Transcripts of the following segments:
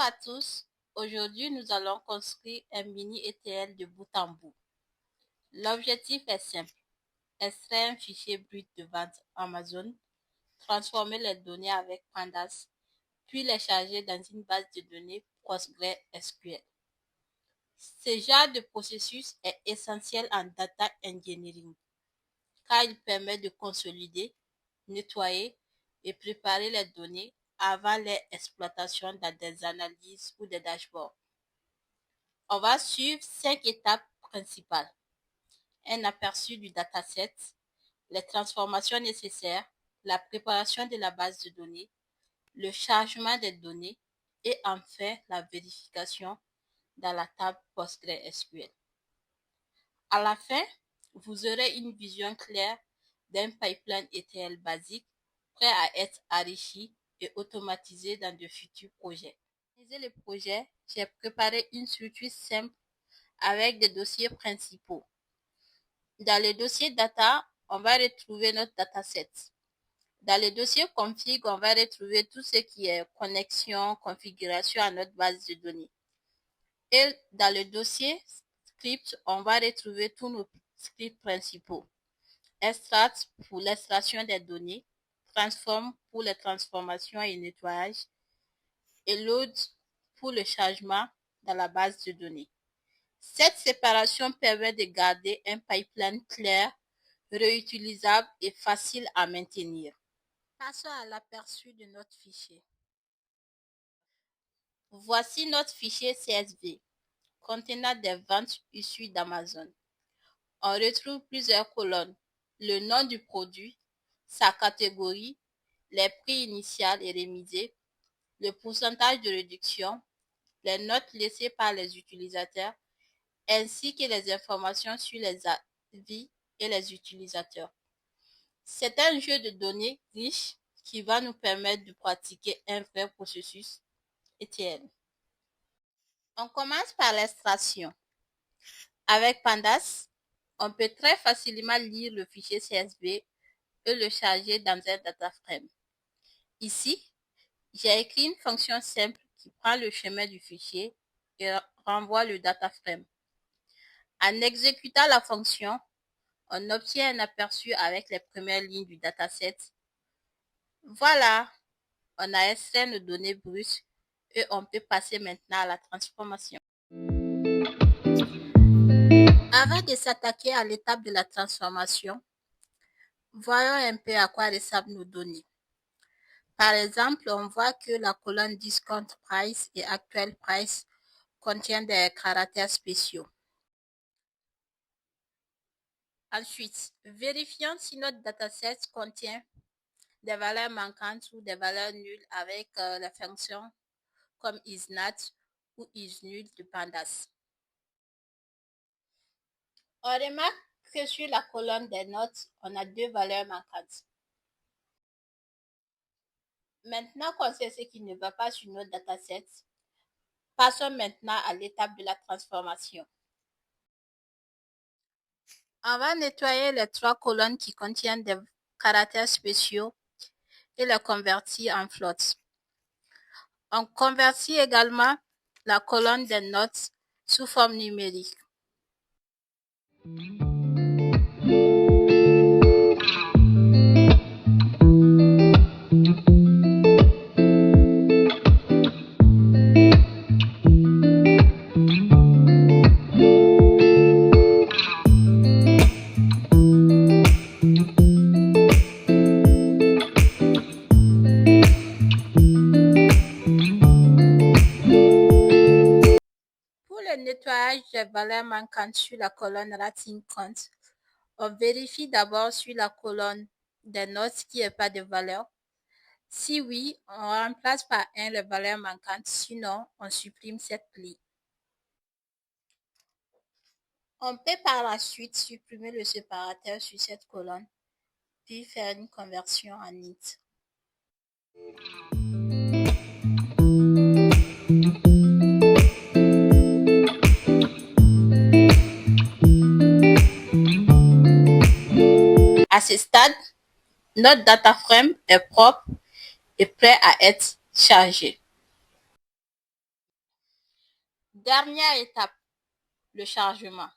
à tous, aujourd'hui nous allons construire un mini ETL de bout en bout. L'objectif est simple, extraire un fichier brut de vente Amazon, transformer les données avec Pandas, puis les charger dans une base de données PostgreSQL. Ce genre de processus est essentiel en data engineering, car il permet de consolider, nettoyer et préparer les données avant leur exploitation dans des analyses ou des dashboards. On va suivre 5 étapes principales. Un aperçu du dataset, les transformations nécessaires, la préparation de la base de données, le chargement des données et enfin la vérification dans la table PostgreSQL. À la fin, vous aurez une vision claire d'un pipeline ETL basique prêt à être enrichi et automatisé dans de futurs projets. Pour organiser le projet, j'ai préparé une structure simple avec des dossiers principaux. Dans le dossier data, on va retrouver notre dataset. Dans le dossier config, on va retrouver tout ce qui est connexion, configuration à notre base de données. Et dans le dossier script, on va retrouver tous nos scripts principaux. Extract pour l'extraction des données, transform pour les transformations et nettoyage, et load pour le chargement dans la base de données. Cette séparation permet de garder un pipeline clair, réutilisable et facile à maintenir. Passons à l'aperçu de notre fichier. Voici notre fichier CSV contenant des ventes issues d'Amazon. On retrouve plusieurs colonnes, le nom du produit, sa catégorie, les prix initial et remisés, le pourcentage de réduction, les notes laissées par les utilisateurs, ainsi que les informations sur les avis et les utilisateurs. C'est un jeu de données riche qui va nous permettre de pratiquer un vrai processus ETL. On commence par l'extraction. Avec Pandas, on peut très facilement lire le fichier CSV et le charger dans un data frame. Ici, j'ai écrit une fonction simple qui prend le chemin du fichier et renvoie le data frame. En exécutant la fonction, on obtient un aperçu avec les premières lignes du dataset. Voilà, on a extrait nos données brutes et on peut passer maintenant à la transformation. Avant de s'attaquer à l'étape de la transformation, voyons un peu à quoi ressemblent nos données. Par exemple, on voit que la colonne Discount Price et Actual Price contient des caractères spéciaux. Ensuite, vérifions si notre dataset contient des valeurs manquantes ou des valeurs nulles avec la fonction comme isNat ou isNull de Pandas. On remarque que sur la colonne des notes, on a 2 valeurs manquantes. Maintenant qu'on sait ce qui ne va pas sur notre dataset, passons maintenant à l'étape de la transformation. On va nettoyer les 3 colonnes qui contiennent des caractères spéciaux et les convertir en float. On convertit également la colonne des notes sous forme numérique. Nettoyage des valeurs manquantes sur la colonne Rating Count. On vérifie d'abord sur la colonne des notes qu'il n'y a pas de valeur. Si oui, on remplace par 1 les valeurs manquantes, sinon on supprime cette ligne. On peut par la suite supprimer le séparateur sur cette colonne, puis faire une conversion en init. À ce stade, notre data frame est propre et prêt à être chargé. Dernière étape, le chargement.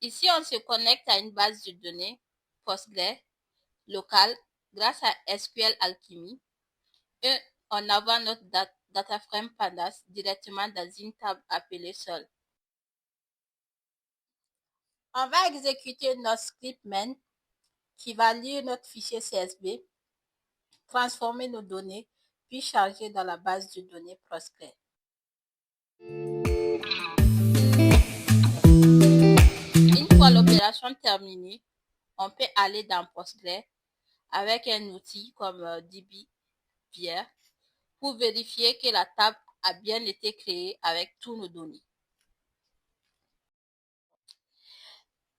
Ici, on se connecte à une base de données Postgre locale grâce à SQL Alchemy et on envoie notre data frame Pandas directement dans une table appelée sol. On va exécuter notre script main qui va lire notre fichier CSV, transformer nos données, puis charger dans la base de données Postgre. Une fois l'opération terminée, on peut aller dans Postgre avec un outil comme dbvier pour vérifier que la table a bien été créée avec tous nos données.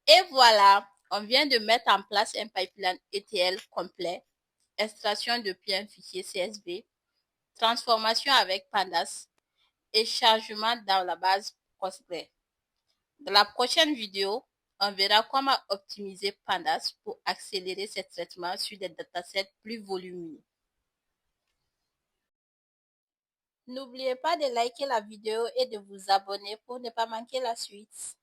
Et voilà, on vient de mettre en place un pipeline ETL complet, extraction depuis un fichier CSV, transformation avec Pandas et chargement dans la base Postgre. Dans la prochaine vidéo, on verra comment optimiser Pandas pour accélérer ces traitements sur des datasets plus volumineux. N'oubliez pas de liker la vidéo et de vous abonner pour ne pas manquer la suite.